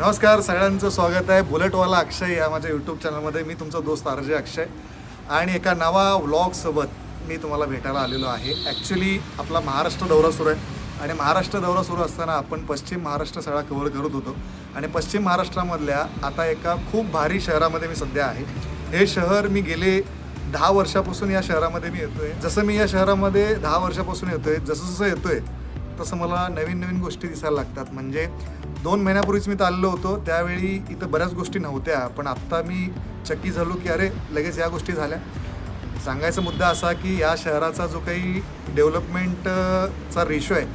नमस्कार सगळ्यांचं स्वागत आहे बुलेटवाला अक्षय या माझ्या यूट्यूब चॅनलमध्ये. मी तुमचा दोस्त आरजे अक्षय आणि एका नवा व्लॉगसोबत मी तुम्हाला भेटायला आलेलो आहे. ॲक्च्युली आपला महाराष्ट्र दौरा सुरू आहे आणि महाराष्ट्र दौरा सुरू असताना आपण पश्चिम महाराष्ट्र सगळा कव्हर करत होतो आणि पश्चिम महाराष्ट्रामधल्या आता एका खूप भारी शहरामध्ये मी सध्या आहे. हे शहर मी गेले 10 वर्षापासून या शहरामध्ये मी येतो आहे. जसं मी या शहरामध्ये 10 वर्षापासून येतो आहे, जसं येतो आहे तसं मला नवीन नवीन गोष्टी दिसायला लागतात. म्हणजे 2 महिन्यापूर्वीच मी आलेलो होतो, त्यावेळी इथं बऱ्याच गोष्टी नव्हत्या, पण आत्ता मी चक्की झालो की अरे लगेच या गोष्टी झाल्या. सांगायचा मुद्दा असा की या शहराचा जो काही डेव्हलपमेंटचा रेशो आहे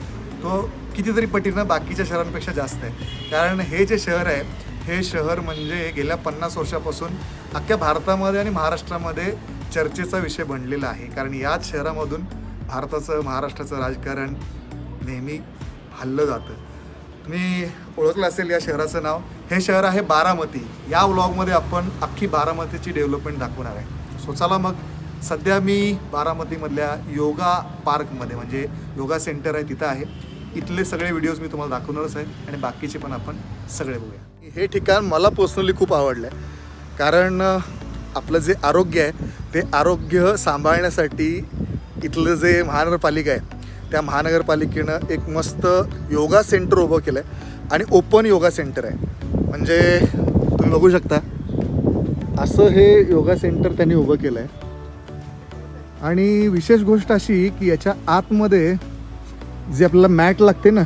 तो कितीतरी पटीनं बाकीच्या शहरांपेक्षा जास्त आहे. कारण हे जे शहर आहे हे शहर म्हणजे गेल्या 50 वर्षापासून अख्ख्या भारतामध्ये आणि महाराष्ट्रामध्ये चर्चेचा विषय बनलेला आहे. कारण याच शहरामधून भारताचं महाराष्ट्राचं राजकारण नेहमी हल्लं जातं. तुम्ही ओळखलं असेल या शहराचं नाव. हे शहर आहे बारामती. या व्लॉगमध्ये आपण अख्खी बारामतीची डेव्हलपमेंट दाखवणार आहे. सो चला मग, सध्या मी बारामतीमधल्या योगा पार्कमध्ये म्हणजे योगा सेंटर आहे तिथं आहे. इथले सगळे व्हिडिओज मी तुम्हाला दाखवणारच आहे आणि बाकीचे पण आपण सगळे बघूया. हे ठिकाण मला पर्सनली खूप आवडलं आहे कारण आपलं जे आरोग्य आहे ते आरोग्य सांभाळण्यासाठी इथलं जे महानगरपालिका आहे त्या महानगरपालिकेनं एक मस्त योगा सेंटर उभं केलं आहे आणि ओपन योगा सेंटर आहे. म्हणजे तुम्ही बघू शकता असं हे योगा सेंटर त्यांनी उभं केलं आहे. आणि विशेष गोष्ट अशी की याच्या आतमध्ये जे आपल्याला मॅट लागते ना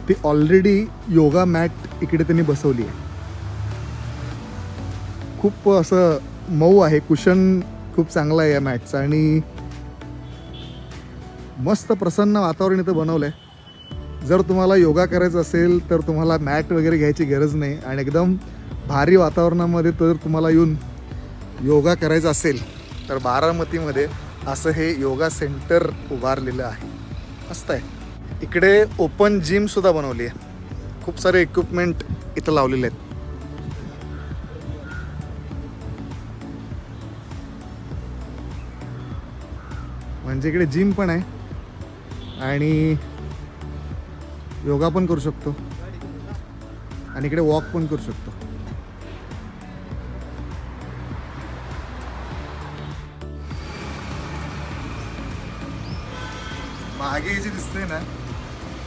ती ऑलरेडी योगा मॅट इकडे त्यांनी बसवली आहे. खूप असं मऊ आहे, कुशन खूप चांगलं आहे या मॅटचं आणि मस्त प्रसन्न वातावरण इथं बनवलं आहे. जर तुम्हाला योगा करायचं असेल तर तुम्हाला मॅट वगैरे घ्यायची गरज नाही आणि एकदम भारी वातावरणामध्ये तर तुम्हाला येऊन योगा करायचं असेल तर बारामतीमध्ये असं हे योगा सेंटर उभारलेलं आहे. मस्त आहे. इकडे ओपन जिमसुद्धा बनवली आहे. खूप सारे इक्विपमेंट इथं लावलेले आहेत. म्हणजे इकडे जिम पण आहे आणि योगा पण करू शकतो आणि इकडे वॉक पण करू शकतो. मागे जे दिसतंय ना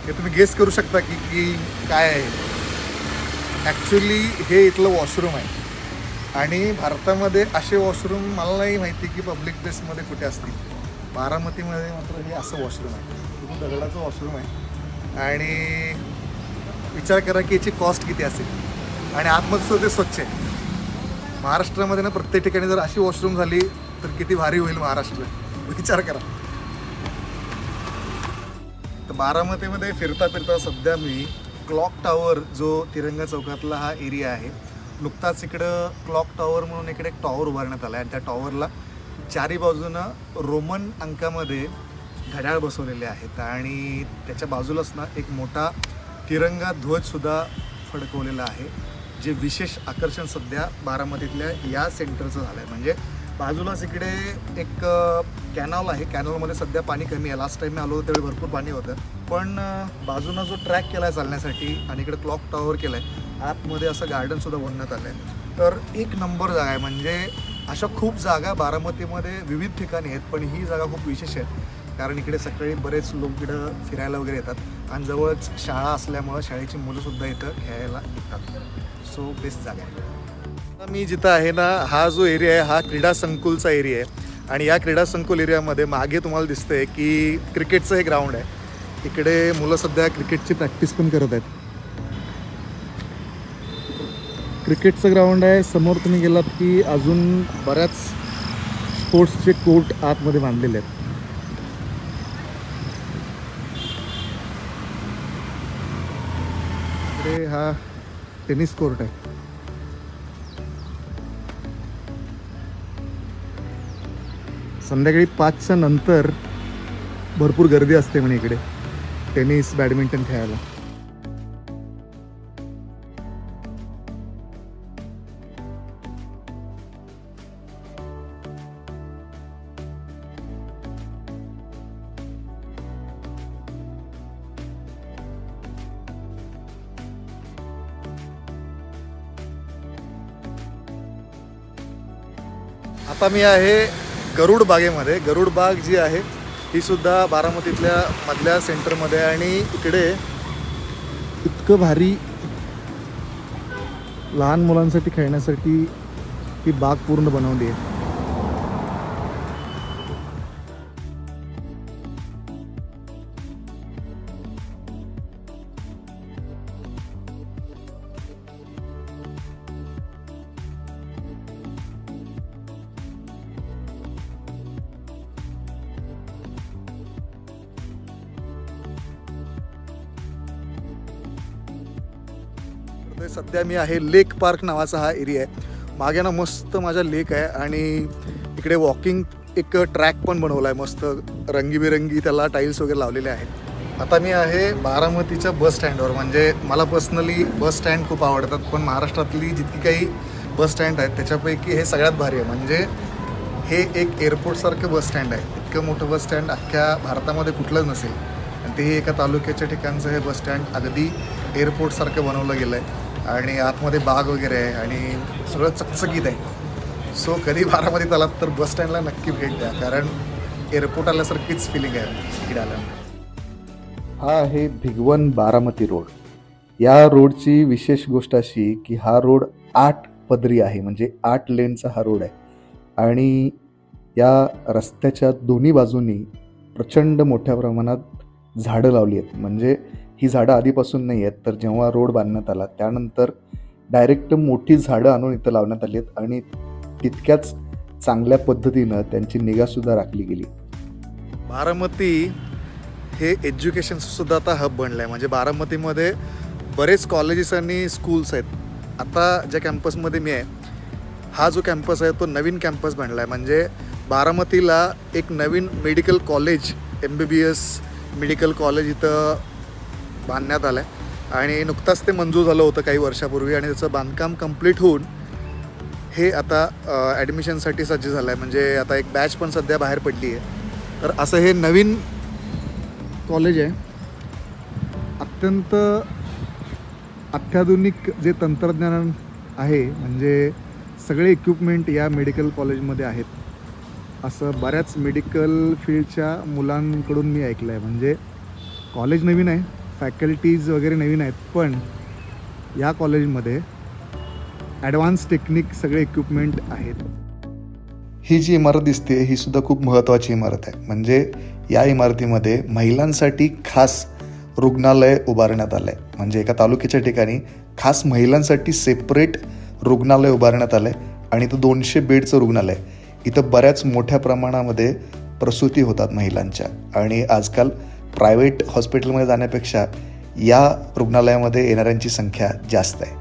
हे तुम्ही गेस करू शकता की काय आहे. ॲक्च्युली हे इथलं वॉशरूम आहे आणि भारतामध्ये असे वॉशरूम मला नाही माहिती की पब्लिक प्लेसमध्ये कुठे असतील. बारामतीमध्ये मात्र हे असं वॉशरूम आहे. खूप दगडाचं वॉशरूम आहे आणि विचार करा की याची कॉस्ट किती असेल आणि आतमधचं ते स्वच्छ आहे. महाराष्ट्रामध्ये ना प्रत्येक ठिकाणी जर अशी वॉशरूम झाली तर किती भारी होईल महाराष्ट्र, विचार करा. तर बारामतीमध्ये फिरता फिरता सध्या मी क्लॉक टॉवर जो तिरंगा चौकातला हा एरिया आहे, नुकताच इकडं क्लॉक टॉवर म्हणून इकडे एक टॉवर उभारण्यात आला आहे आणि त्या टॉवरला चारी बाजूनं रोमन अंकामध्ये घड्याळ बसवलेले आहेत आणि त्याच्या बाजूलाच ना एक मोठा तिरंगा ध्वजसुद्धा फडकवलेला आहे, जे विशेष आकर्षण सध्या बारामतीतल्या या सेंटरचं झालं आहे. म्हणजे बाजूलाच इकडे एक कॅनॉल आहे. कॅनॉलमध्ये सध्या पाणी कमी आहे. लास्ट टाईम मी आलो त्यावेळी भरपूर पाणी होतं, पण बाजूनं जो ट्रॅक केला आहे चालण्यासाठी आणि इकडे क्लॉक टॉवर केलं आहे, आतमध्ये असं गार्डनसुद्धा बनवण्यात आलं आहे. तर एक नंबर जागा आहे. म्हणजे अशा खूप जागा बारामतीमध्ये विविध ठिकाणी आहेत, पण ही जागा खूप विशेष आहे कारण इकडे सकाळी बरेच लोक इकडं फिरायला वगैरे येतात आणि जवळच शाळा असल्यामुळं शाळेची मुलंसुद्धा इथं खेळायला येतात. सो बेस्ट जागा आहे. मी जिथं आहे ना हा जो एरिया आहे हा क्रीडा संकुलचा एरिया आहे आणि या क्रीडा संकुल एरियामध्ये मागे तुम्हाला दिसतंय की क्रिकेटचं हे ग्राउंड आहे. इकडे मुलं सध्या क्रिकेटची प्रॅक्टिस पण करत आहेत. क्रिकेटचं ग्राउंड आहे. समोर तुम्ही गेलात की अजून बऱ्याच स्पोर्ट्सचे कोर्ट आतमध्ये बांधलेले आहेत. इकडे हा टेनिस कोर्ट आहे. संध्याकाळी 5च्या नंतर भरपूर गर्दी असते म्हणे इकडे टेनिस बॅडमिंटन खेळायला. आता मी आहे गरुड बागेमध्ये. गरुड बाग जी आहे ही सुद्धा बारामतीतल्या मधल्या सेंटरमध्ये आहे आणि इकडे इतकं भारी लहान मुलांसाठी खेळण्यासाठी ही बाग पूर्ण बनवली आहे. सध्या मी आहे लेक पार्क नावाचा हा एरिया आहे. मागे ना मस्त माझा लेक आहे आणि इकडे वॉकिंग एक ट्रॅक पण बनवला आहे मस्त रंगीबिरंगी, त्याला टाईल्स वगैरे लावलेले आहेत. आता मी आहे बारामतीच्या बस स्टँडवर. म्हणजे मला पर्सनली बस स्टँड खूप आवडतात, पण महाराष्ट्रातली जितकी काही बस स्टँड आहेत त्याच्यापैकी हे सगळ्यात भारी आहे. म्हणजे हे एक एअरपोर्टसारखं बस स्टँड आहे. इतकं मोठं बस स्टँड अख्ख्या भारतामध्ये कुठलंच नसेल आणि तेही एका तालुक्याच्या ठिकाणचं हे बस स्टँड अगदी एअरपोर्टसारखं बनवलं गेलं आहे आणि आतमध्ये बाग वगैरे आहे आणि सगळं चकचकीत आहे. सो कधी बारामतीत आलात तर बस स्टँडला नक्की भेट द्या, कारण एअरपोर्ट आल्यासारखीच फिलिंग आहे इकडे आल्यानंतर. हा आहे भिगवण बारामती रोड. या रोडची विशेष गोष्ट अशी की हा रोड 8 पदरी आहे, म्हणजे 8 लेनचा हा रोड आहे आणि या रस्त्याच्या दोन्ही बाजूंनी प्रचंड मोठ्या प्रमाणात झाडं लावली आहेत. म्हणजे ही झाडं आधीपासून नाही आहेत, तर जेव्हा रोड बांधण्यात आला त्यानंतर डायरेक्ट मोठी झाडं आणून इथं लावण्यात आली आहेत आणि तितक्याच चांगल्या पद्धतीनं त्यांची निगासुद्धा राखली गेली. बारामती हे एज्युकेशनसुद्धा आता हब बनलं आहे. म्हणजे बारामतीमध्ये बरेच कॉलेजेस आणि स्कूल्स आहेत. आता ज्या कॅम्पसमध्ये मी आहे, हा जो कॅम्पस आहे तो नवीन कॅम्पस बनला आहे. म्हणजे बारामतीला एक नवीन medical college, MBBS medical college इथं बांधण्यात आलं आहे आणि नुकताच ते मंजूर झालं होतं काही वर्षापूर्वी आणि त्याचं बांधकाम कंप्लीट होऊन हे आता ॲडमिशनसाठी सज्ज झालं आहे. म्हणजे आता एक बॅच पण सध्या बाहेर पडली आहे. तर असं हे नवीन कॉलेज आहे. अत्यंत अत्याधुनिक जे तंत्रज्ञान आहे, म्हणजे सगळे इक्विपमेंट या मेडिकल कॉलेजमध्ये आहेत, असं बऱ्याच मेडिकल फील्डच्या मुलांकडून मी ऐकलं आहे. म्हणजे कॉलेज नवीन आहे, फॅकल्टीज वगैरे नवीन आहेत, पण या कॉलेजमध्ये ॲडव्हान्स टेक्निक सगळे इक्विपमेंट आहेत. ही जी इमारत दिसते ही सुद्धा खूप महत्त्वाची इमारत आहे. म्हणजे या इमारतीमध्ये महिलांसाठी खास रुग्णालय उभारण्यात आलं आहे. म्हणजे एका तालुक्याच्या ठिकाणी खास महिलांसाठी सेपरेट रुग्णालय उभारण्यात आलं आहे आणि इथं 200 बेडचं रुग्णालय. इथं बऱ्याच मोठ्या प्रमाणामध्ये प्रसूती होतात महिलांच्या आणि आजकाल प्रायव्हेट हॉस्पिटलमध्ये जाण्यापेक्षा या रुग्णालयामध्ये येणाऱ्यांची संख्या जास्त आहे.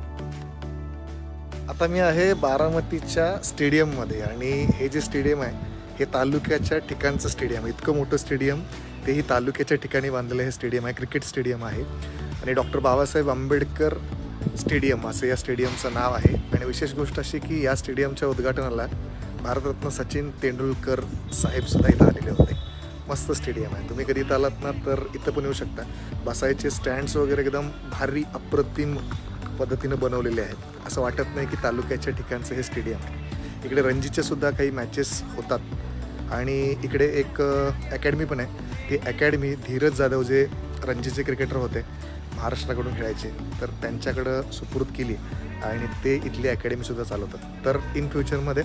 आता मी आहे बारामतीच्या स्टेडियममध्ये आणि हे जे स्टेडियम आहे हे तालुक्याच्या ठिकाणचं स्टेडियम आहे. इतकं मोठं स्टेडियम, तेही तालुक्याच्या ठिकाणी बांधलेलं हे स्टेडियम आहे. क्रिकेट स्टेडियम आहे आणि डॉक्टर बाबासाहेब आंबेडकर स्टेडियम असं या स्टेडियमचं नाव आहे. आणि विशेष गोष्ट अशी की या स्टेडियमच्या उद्घाटनाला भारतरत्न सचिन तेंडुलकर साहेबसुद्धा इथं आलेले होते. मस्त स्टेडियम आहे. तुम्ही कधी इथं आलात ना तर इथं पण येऊ शकता. बसायचे स्टँड्स वगैरे एकदम भारी अप्रतिम पद्धतीनं बनवलेले आहेत. असं वाटत नाही की तालुक्याच्या ठिकाणचं हे स्टेडियम आहे. इकडे रणजीचे सुद्धा काही मॅचेस होतात आणि इकडे एक अकॅडमी पण आहे. ही अकॅडमी धीरज जाधव जे रणजीचे क्रिकेटर होते, महाराष्ट्राकडून खेळायचे, तर त्यांच्याकडं सुपूर्द केली आणि ते इथली अकॅडमीसुद्धा चालवतात. तर इन फ्युचरमध्ये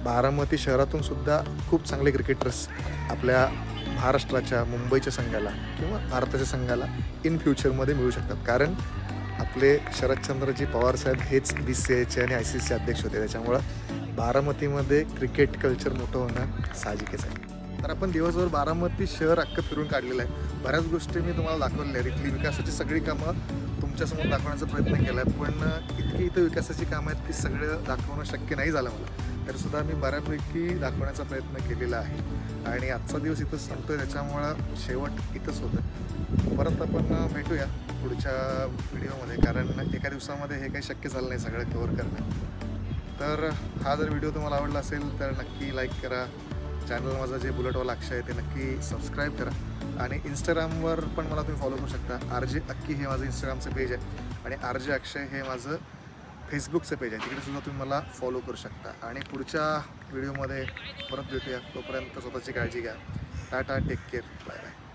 बारामती शहरातून सुद्धा खूप चांगले क्रिकेटर्स आपल्या महाराष्ट्राच्या, मुंबईच्या संघाला किंवा भारताच्या संघाला इन फ्युचरमध्ये मिळू शकतात. कारण आपले शरदचंद्रजी पवार साहेब हेच BCIचे आणि ICCचे अध्यक्ष होते. त्याच्यामुळं बारामतीमध्ये क्रिकेट कल्चर मोठं होणं साहजिकच आहे. तर आपण दिवसभर बारामती शहर अख्खं फिरून काढलेलं आहे. बऱ्याच गोष्टी मी तुम्हाला दाखवलेल्या आहेत. इथली विकासाची सगळी कामं तुमच्यासमोर दाखवण्याचा प्रयत्न केला आहे, पण इतकी इथं विकासाची कामं आहेत की सगळं दाखवणं शक्य नाही झालं मला. तरीसुद्धा मी बऱ्यापैकी दाखवण्याचा प्रयत्न केलेला आहे आणि आजचा दिवस इथंच संपतो आहे. त्याच्यामुळं शेवट इथंच होतं. परत आपण भेटूया पुढच्या व्हिडिओमध्ये, कारण एका दिवसामध्ये हे काही शक्य झालं नाही सगळं कव्हर करणं. तर हा जर व्हिडिओ तुम्हाला आवडला असेल तर नक्की लाईक करा. चॅनल माझं जे बुलेटवाला अक्षय आहे ते नक्की सबस्क्राईब करा आणि इंस्टाग्रामवर पण मला तुम्ही फॉलो करू शकता. RJ अक्की हे माझं इंस्टाग्रामचं पेज आहे आणि RJ अक्षय हे माझं फेसबुकचं पेज आहे, तिकडे सुद्धा तुम्ही मला फॉलो करू शकता. आणि पुढच्या व्हिडिओमध्ये परत भेटूया. तोपर्यंत स्वतःची काळजी घ्या. Tata, take care, bye bye.